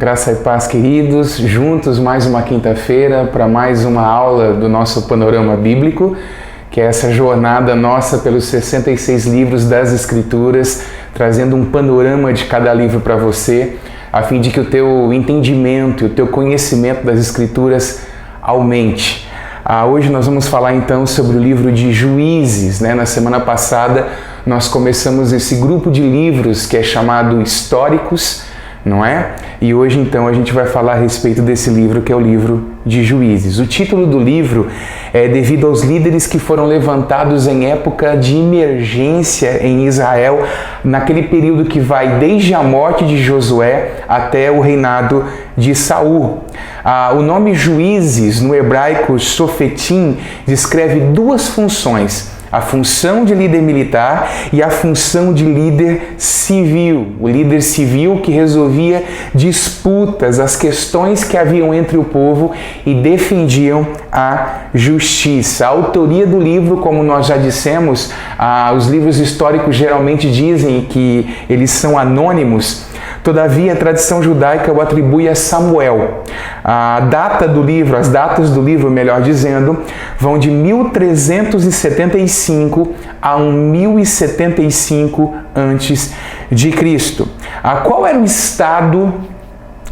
Graça e paz, queridos, juntos mais uma quinta-feira para mais uma aula do nosso Panorama Bíblico, que é essa jornada nossa pelos 66 livros das Escrituras, trazendo um panorama de cada livro para você, a fim de que o teu entendimento e o teu conhecimento das Escrituras aumente. Hoje nós vamos falar então sobre o livro de Juízes, Na semana passada nós começamos esse grupo de livros que é chamado Históricos, não é? E hoje então a gente vai falar a respeito desse livro que é o livro de Juízes. O título do livro é devido aos líderes que foram levantados em época de emergência em Israel, naquele período que vai desde a morte de Josué até o reinado de Saul. O nome Juízes, no hebraico Shofetim, descreve duas funções: a função de líder militar e a função de líder civil. O líder civil que resolvia disputas, as questões que haviam entre o povo e defendiam a justiça. A autoria do livro, como nós já dissemos, os livros históricos geralmente dizem que eles são anônimos. Todavia, a tradição judaica o atribui a Samuel. A data do livro, as datas do livro, melhor dizendo, vão de 1375 a 1075 a.C. Qual era o estado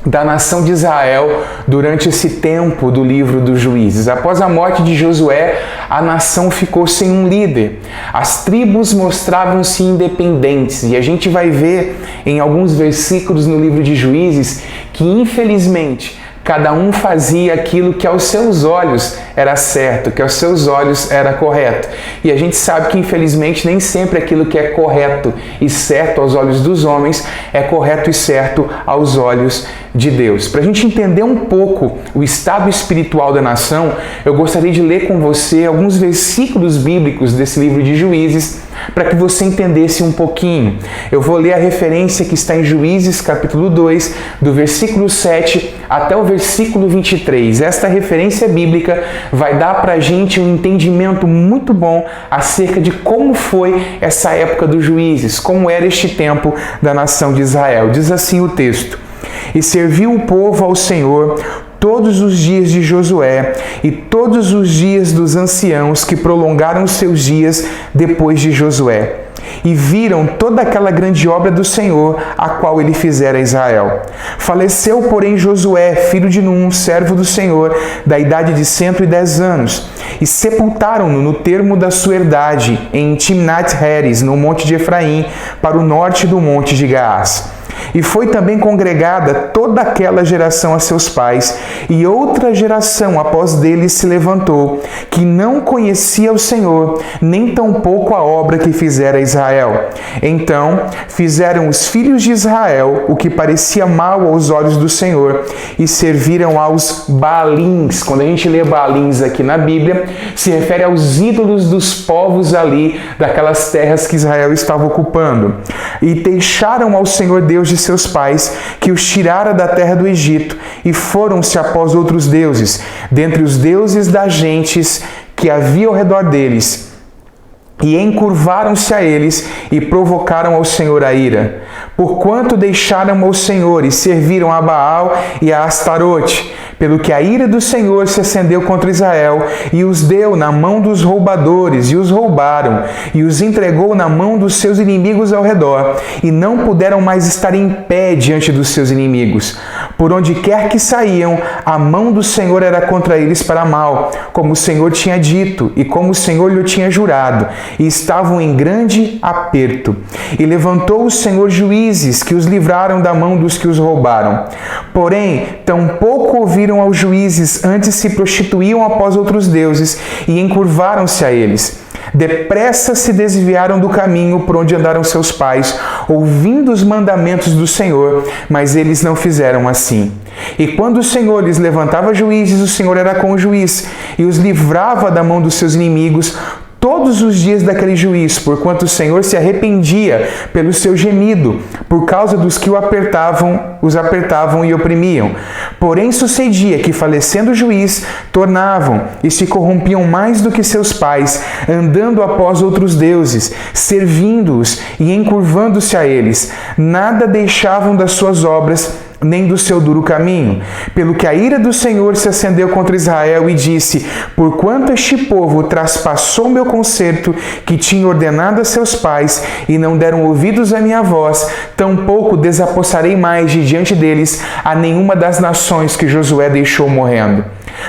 da nação de Israel durante esse tempo do livro dos Juízes? Após a morte de Josué, a nação ficou sem um líder. As tribos mostravam-se independentes e a gente vai ver em alguns versículos no livro de Juízes que, infelizmente, cada um fazia aquilo que aos seus olhos era certo, que aos seus olhos era correto. E a gente sabe que, infelizmente, nem sempre aquilo que é correto e certo aos olhos dos homens é correto e certo aos olhos de Deus. Para a gente entender um pouco o estado espiritual da nação, eu gostaria de ler com você alguns versículos bíblicos desse livro de Juízes, para que você entendesse um pouquinho. Eu vou ler a referência que está em Juízes, capítulo 2, do versículo 7 até o versículo 23. Esta referência bíblica vai dar para a gente um entendimento muito bom acerca de como foi essa época dos Juízes, como era este tempo da nação de Israel. Diz assim o texto: "E serviu o povo ao Senhor todos os dias de Josué e todos os dias dos anciãos que prolongaram seus dias depois de Josué. E viram toda aquela grande obra do Senhor, a qual ele fizera a Israel. Faleceu, porém, Josué, filho de Num, servo do Senhor, da idade de 110 anos, e sepultaram-no no termo da sua herdade, em Timnat-Heres, no monte de Efraim, para o norte do monte de Gaás. E foi também congregada toda aquela geração a seus pais, e outra geração após dele se levantou, que não conhecia o Senhor, nem tampouco a obra que fizera Israel. Então fizeram os filhos de Israel o que parecia mal aos olhos do Senhor, e serviram aos Baalins." Quando a gente lê Baalins aqui na Bíblia, se refere aos ídolos dos povos ali, daquelas terras que Israel estava ocupando. "E deixaram ao Senhor Deus de seus pais, que os tirara da terra do Egito, e foram-se após outros deuses, dentre os deuses das gentes que havia ao redor deles, e encurvaram-se a eles e provocaram ao Senhor a ira. Porquanto deixaram ao Senhor e serviram a Baal e a Astarote, pelo que a ira do Senhor se acendeu contra Israel, e os deu na mão dos roubadores, e os roubaram, e os entregou na mão dos seus inimigos ao redor, e não puderam mais estar em pé diante dos seus inimigos. Por onde quer que saíam, a mão do Senhor era contra eles para mal, como o Senhor tinha dito, e como o Senhor lhe tinha jurado, e estavam em grande aperto. E levantou o Senhor juízes, que os livraram da mão dos que os roubaram. Porém, tampouco ouviram aos juízes, antes se prostituíam após outros deuses, e encurvaram-se a eles. Depressa se desviaram do caminho por onde andaram seus pais, ouvindo os mandamentos do Senhor, mas eles não fizeram assim. E quando o Senhor lhes levantava juízes, o Senhor era com o juiz, e os livrava da mão dos seus inimigos todos os dias daquele juiz, porquanto o Senhor se arrependia pelo seu gemido, por causa dos que os apertavam e oprimiam. Porém sucedia que, falecendo o juiz, tornavam e se corrompiam mais do que seus pais, andando após outros deuses, servindo-os e encurvando-se a eles. Nada deixavam das suas obras, nem do seu duro caminho. Pelo que a ira do Senhor se acendeu contra Israel e disse: porquanto este povo traspassou meu concerto que tinha ordenado a seus pais e não deram ouvidos à minha voz, tampouco desapossarei mais de diante deles a nenhuma das nações que Josué deixou morrendo,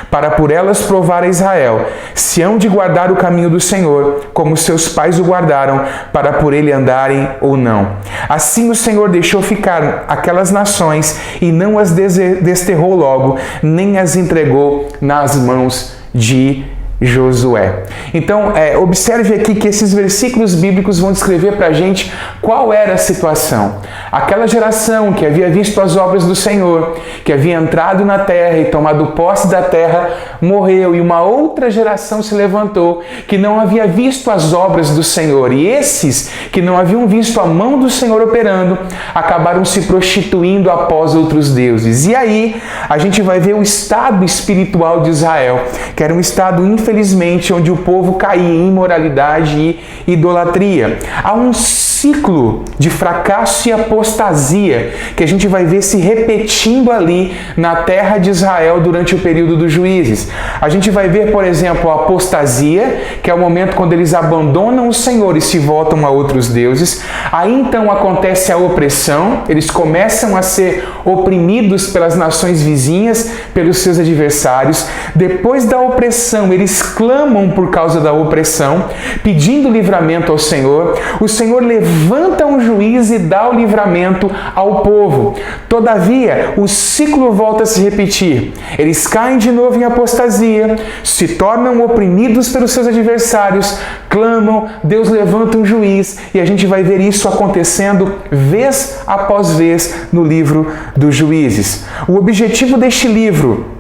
para por elas provar a Israel se hão de guardar o caminho do Senhor, como seus pais o guardaram, para por ele andarem ou não. Assim o Senhor deixou ficar aquelas nações e não as desterrou logo, nem as entregou nas mãos de Josué. Então, observe aqui que esses versículos bíblicos vão descrever para a gente qual era a situação. Aquela geração que havia visto as obras do Senhor, que havia entrado na terra e tomado posse da terra, morreu, e uma outra geração se levantou que não havia visto as obras do Senhor. E esses que não haviam visto a mão do Senhor operando, acabaram se prostituindo após outros deuses. E aí, a gente vai ver o estado espiritual de Israel, que era um estado infelizmente, onde o povo caía em imoralidade e idolatria. Há um ciclo de fracasso e apostasia que a gente vai ver se repetindo ali na terra de Israel durante o período dos juízes. A gente vai ver, por exemplo, a apostasia, que é o momento quando eles abandonam o Senhor e se voltam a outros deuses. Aí então acontece a opressão, eles começam a ser oprimidos pelas nações vizinhas, pelos seus adversários. Depois da opressão, eles clamam por causa da opressão, pedindo livramento ao Senhor. O Senhor levanta um juiz e dá o livramento ao povo. Todavia, o ciclo volta a se repetir. Eles caem de novo em apostasia, se tornam oprimidos pelos seus adversários, clamam, Deus levanta um juiz, e a gente vai ver isso acontecendo vez após vez no livro dos Juízes. O objetivo deste livro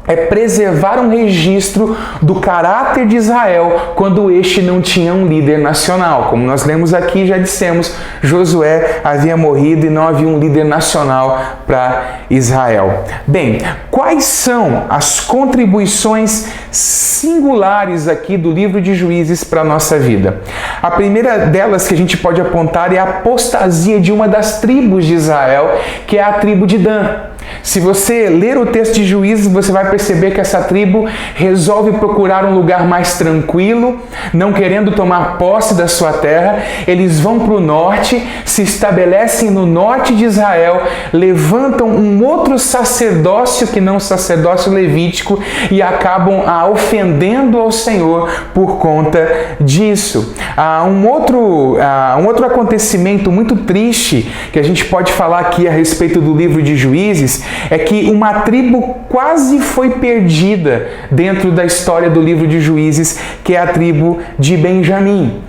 é preservar um registro do caráter de Israel quando este não tinha um líder nacional. Como nós lemos aqui, já dissemos, Josué havia morrido e não havia um líder nacional para Israel. Bem, quais são as contribuições singulares aqui do livro de Juízes para a nossa vida? A primeira delas que a gente pode apontar é a apostasia de uma das tribos de Israel, que é a tribo de Dan. Se você ler o texto de Juízes, você vai perceber que essa tribo resolve procurar um lugar mais tranquilo, não querendo tomar posse da sua terra. Eles vão para o norte, se estabelecem no norte de Israel, levantam um outro sacerdócio que não o sacerdócio levítico e acabam ofendendo ao Senhor por conta disso. Um outro acontecimento muito triste que a gente pode falar aqui a respeito do livro de Juízes é que uma tribo quase foi perdida dentro da história do livro de Juízes, que é a tribo de Benjamim.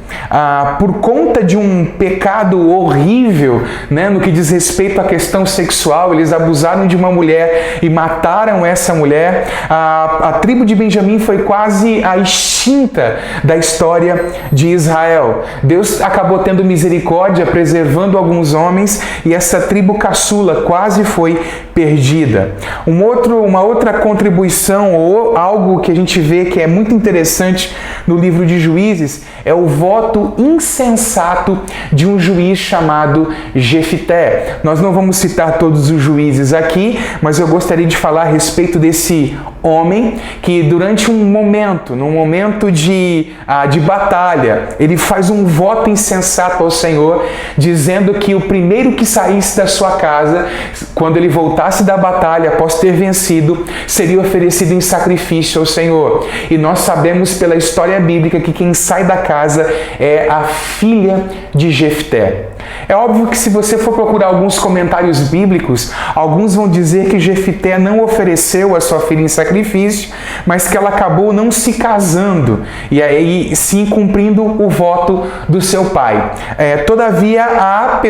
Por conta de um pecado horrível, no que diz respeito à questão sexual, eles abusaram de uma mulher e mataram essa mulher. A tribo de Benjamim foi quase a extinta da história de Israel. Deus acabou tendo misericórdia, preservando alguns homens, e essa tribo caçula quase foi perdida. Uma outra contribuição, ou algo que a gente vê que é muito interessante no livro de Juízes, é o voto insensato de um juiz chamado Jefté. Nós não vamos citar todos os juízes aqui, mas eu gostaria de falar a respeito desse homem que durante num momento de batalha, ele faz um voto insensato ao Senhor, dizendo que o primeiro que saísse da sua casa, quando ele voltasse da batalha, após ter vencido, seria oferecido em sacrifício ao Senhor. E nós sabemos pela história bíblica que quem sai da casa é a filha de Jefté. É óbvio que se você for procurar alguns comentários bíblicos, alguns vão dizer que Jefté não ofereceu a sua filha em sacrifício, mas que ela acabou não se casando, e aí sim cumprindo o voto do seu pai. Todavia, há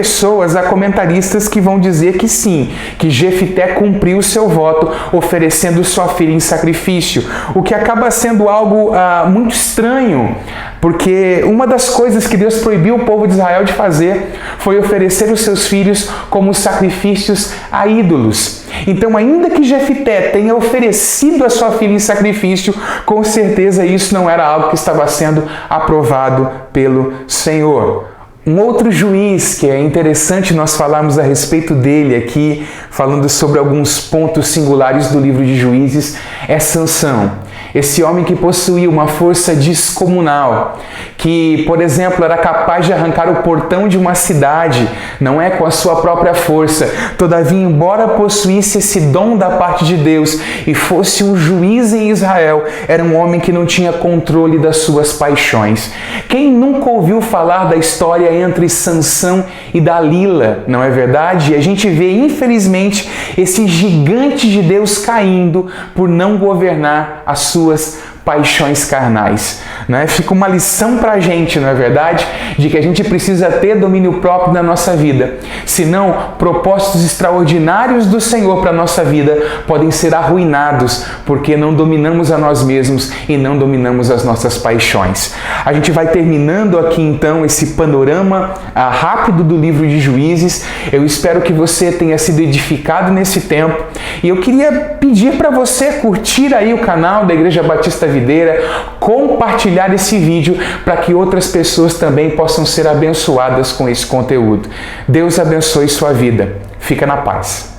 comentaristas que vão dizer que sim, que Jefté cumpriu o seu voto, oferecendo sua filha em sacrifício, o que acaba sendo algo muito estranho, porque uma das coisas que Deus proibiu o povo de Israel de fazer foi oferecer os seus filhos como sacrifícios a ídolos. Então, ainda que Jefté tenha oferecido a sua filha em sacrifício, com certeza isso não era algo que estava sendo aprovado pelo Senhor. Um outro juiz que é interessante nós falarmos a respeito dele aqui, falando sobre alguns pontos singulares do livro de Juízes, é Sansão. Esse homem que possuía uma força descomunal, que, por exemplo, era capaz de arrancar o portão de uma cidade, não é com a sua própria força. Todavia, embora possuísse esse dom da parte de Deus e fosse um juiz em Israel, era um homem que não tinha controle das suas paixões. Quem nunca ouviu falar da história entre Sansão e Dalila, não é verdade? E a gente vê, infelizmente, esse gigante de Deus caindo por não governar as suas paixões carnais. Né? Fica uma lição para a gente, não é verdade? De que a gente precisa ter domínio próprio na nossa vida. Senão, propósitos extraordinários do Senhor para a nossa vida podem ser arruinados porque não dominamos a nós mesmos e não dominamos as nossas paixões. A gente vai terminando aqui então esse panorama rápido do livro de Juízes. Eu espero que você tenha sido edificado nesse tempo e eu queria pedir para você curtir aí o canal da Igreja Batista Videira, compartilhar esse vídeo para que outras pessoas também possam ser abençoadas com esse conteúdo. Deus abençoe sua vida. Fica na paz.